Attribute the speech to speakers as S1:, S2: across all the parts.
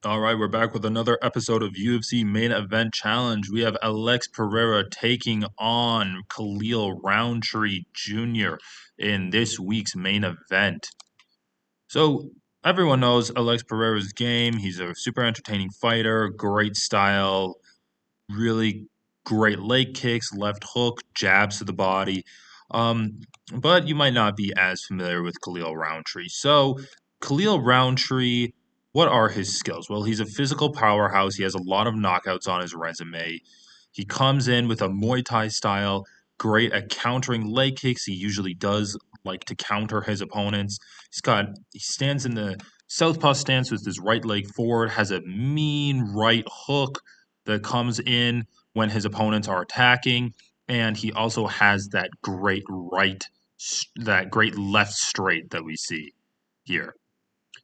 S1: All right, we're back with another episode of UFC Main Event Challenge. We have Alex Pereira taking on Khalil Rountree Jr. in this week's main event. So, everyone knows Alex Pereira's game. He's a super entertaining fighter, great style, really great leg kicks, left hook, jabs to the body. Um, but you might not be as familiar with Khalil Rountree. So, Khalil Rountree, what are his skills? Well, he's a physical powerhouse. He has a lot of knockouts on his resume. He comes in with a Muay Thai style, great at countering leg kicks. He usually does like to counter his opponents. He stands in the southpaw stance with his right leg forward, has a mean right hook that comes in when his opponents are attacking, and he also has that great left straight that we see here.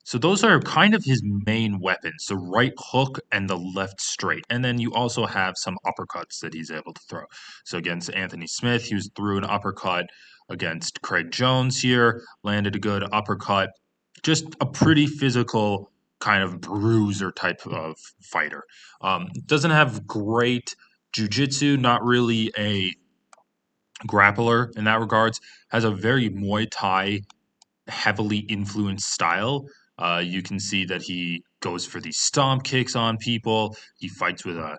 S1: So those are kind of his main weapons, the right hook and the left straight. And then you also have some uppercuts that he's able to throw. So against Anthony Smith, he was threw an uppercut. Against Craig Jones here, landed a good uppercut. Just a pretty physical kind of bruiser type of fighter. Doesn't have great jujitsu, not really a grappler in that regards. Has a very Muay Thai heavily influenced style. You can see that he goes for these stomp kicks on people. He fights with a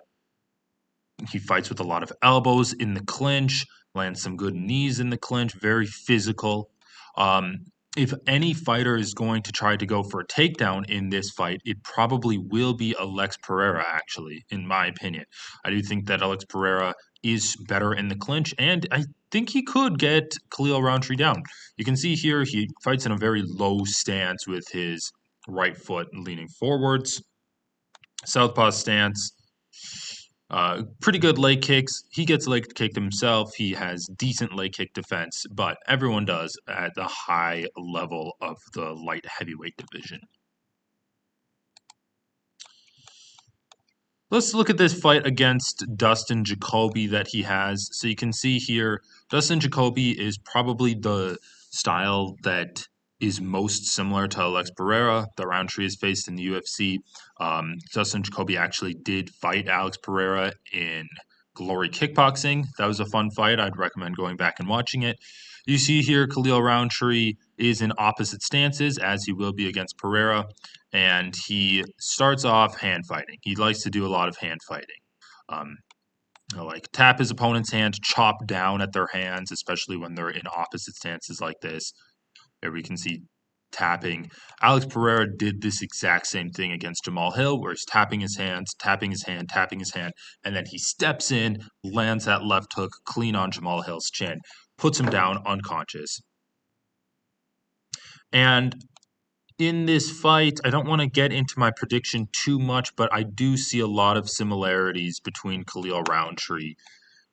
S1: lot of elbows in the clinch, lands some good knees in the clinch, very physical. If any fighter is going to try to go for a takedown in this fight, it probably will be Alex Pereira, actually, in my opinion. I do think that Alex Pereira is better in the clinch, and I think he could get Khalil Rountree down. You can see here he fights in a very low stance with his right foot leaning forwards. Southpaw stance. Pretty good leg kicks. He gets leg kicked himself. He has decent leg kick defense, but everyone does at the high level of the light heavyweight division. Let's look at this fight against Dustin Jacoby that he has. So you can see here, Dustin Jacoby is probably the style that is most similar to Alex Pereira that Rountree has faced in the UFC. Dustin Jacoby actually did fight Alex Pereira in Glory Kickboxing. That was a fun fight. I'd recommend going back and watching it. You see here, Khalil Rountree is in opposite stances, as he will be against Pereira, and he starts off hand fighting. He likes to do a lot of hand fighting. Um, like tap his opponent's hand, chop down at their hands, especially when they're in opposite stances like this. Here we can see tapping. Alex Pereira did this exact same thing against Jamal Hill, where he's tapping his hands, tapping his hand, tapping his hand, and then he steps in, lands that left hook clean on Jamal Hill's chin, puts him down unconscious. And in this fight, I don't want to get into my prediction too much, but I do see a lot of similarities between Khalil Rountree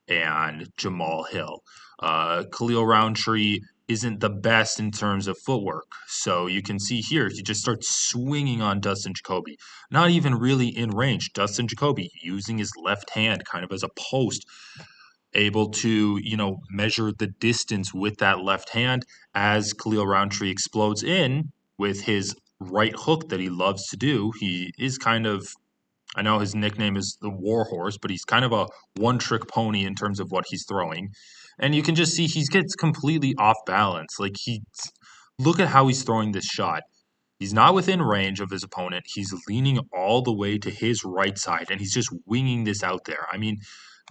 S1: and Jamal Hill. Khalil Rountree isn't the best in terms of footwork. So you can see here, he just starts swinging on Dustin Jacoby. Not even really in range. Dustin Jacoby using his left hand kind of as a post, able to, measure the distance with that left hand as Khalil Rountree explodes in with his right hook that he loves to do. He is kind of, I know his nickname is the Warhorse, but he's kind of a one-trick pony in terms of what he's throwing. And you can just see he gets completely off balance. Look at how he's throwing this shot. He's not within range of his opponent. He's leaning all the way to his right side, and he's just winging this out there. I mean,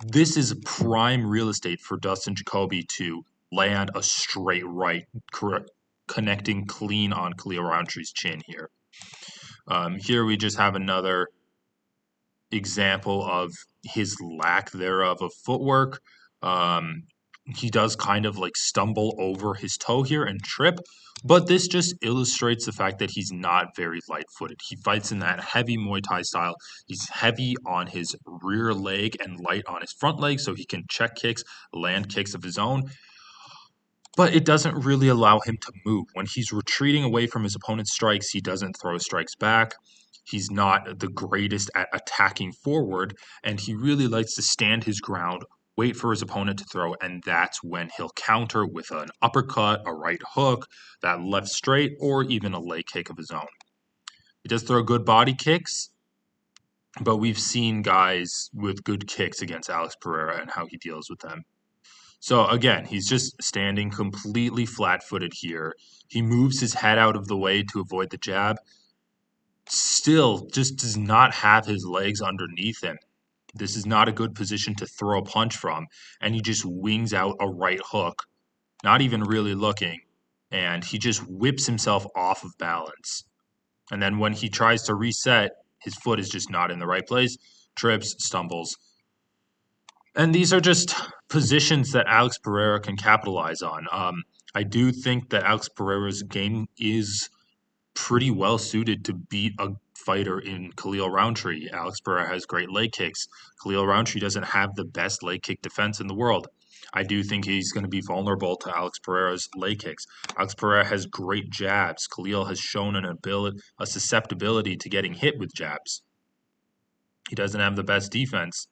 S1: this is prime real estate for Dustin Jacoby to land a straight right, connecting clean on Khalil Rountree's chin here. Here we just have another example of his lack thereof of footwork. He does kind of like stumble over his toe here and trip, but this just illustrates the fact that he's not very light-footed. He fights in that heavy Muay Thai style. He's heavy on his rear leg and light on his front leg, so he can check kicks, land kicks of his own. But it doesn't really allow him to move. When he's retreating away from his opponent's strikes, he doesn't throw strikes back. He's not the greatest at attacking forward, and he really likes to stand his ground, wait for his opponent to throw, and that's when he'll counter with an uppercut, a right hook, that left straight, or even a leg kick of his own. He does throw good body kicks, but we've seen guys with good kicks against Alex Pereira and how he deals with them. So again, he's just standing completely flat-footed here. He moves his head out of the way to avoid the jab. Still, just does not have his legs underneath him. This is not a good position to throw a punch from, and he just wings out a right hook, not even really looking, and he just whips himself off of balance. And then when he tries to reset, his foot is just not in the right place, trips, stumbles. And these are just positions that Alex Pereira can capitalize on. I do think that Alex Pereira's game is pretty well suited to beat a fighter in Khalil Rountree. Alex Pereira has great leg kicks. Khalil Rountree doesn't have the best leg kick defense in the world. I do think he's going to be vulnerable to Alex Pereira's leg kicks. Alex Pereira has great jabs. Khalil has shown a susceptibility to getting hit with jabs. He doesn't have the best defense.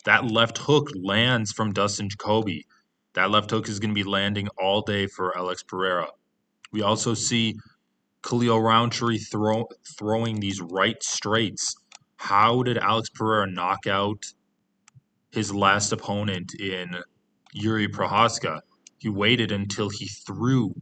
S1: That left hook lands from Dustin Jacoby. That left hook is going to be landing all day for Alex Pereira. We also see Khalil Rountree throwing these right straights. How did Alex Pereira knock out his last opponent in Yuri Prohaska? He waited until he threw.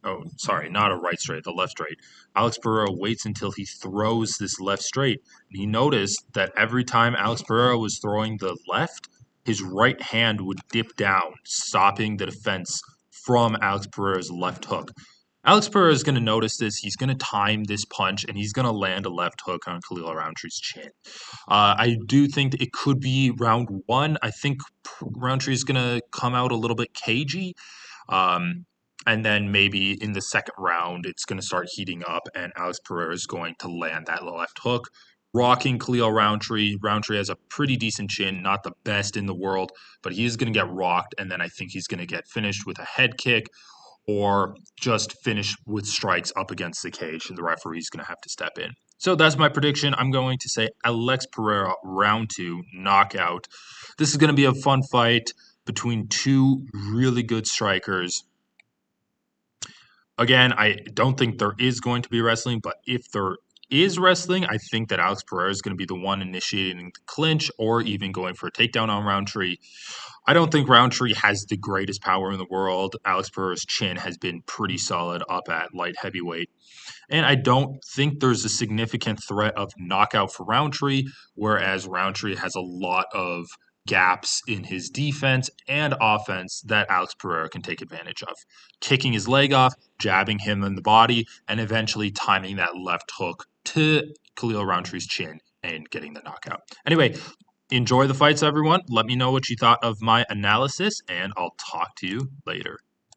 S1: Oh, sorry, not a right straight, the left straight. Alex Pereira waits until he throws this left straight. And he noticed that every time Alex Pereira was throwing the left, his right hand would dip down, stopping the defense from Alex Pereira's left hook. Alex Pereira is going to notice this. He's going to time this punch, and he's going to land a left hook on Khalil Rountree's chin. I do think that it could be round one. I think Rountree is going to come out a little bit cagey. And then maybe in the second round, it's going to start heating up, and Alex Pereira is going to land that left hook, rocking Khalil Rountree. Rountree has a pretty decent chin, not the best in the world, but he is going to get rocked, and then I think he's going to get finished with a head kick or just finish with strikes up against the cage, and the referee's going to have to step in. So that's my prediction. I'm going to say Alex Pereira, round 2, knockout. This is going to be a fun fight between two really good strikers. Again, I don't think there is going to be wrestling, but if there is wrestling, I think that Alex Pereira is going to be the one initiating the clinch or even going for a takedown on Rountree. I don't think Rountree has the greatest power in the world. Alex Pereira's chin has been pretty solid up at light heavyweight. And I don't think there's a significant threat of knockout for Rountree, whereas Rountree has a lot of gaps in his defense and offense that Alex Pereira can take advantage of. Kicking his leg off, jabbing him in the body, and eventually timing that left hook to Khalil Rountree's chin and getting the knockout. Anyway, enjoy the fights, everyone. Let me know what you thought of my analysis, and I'll talk to you later.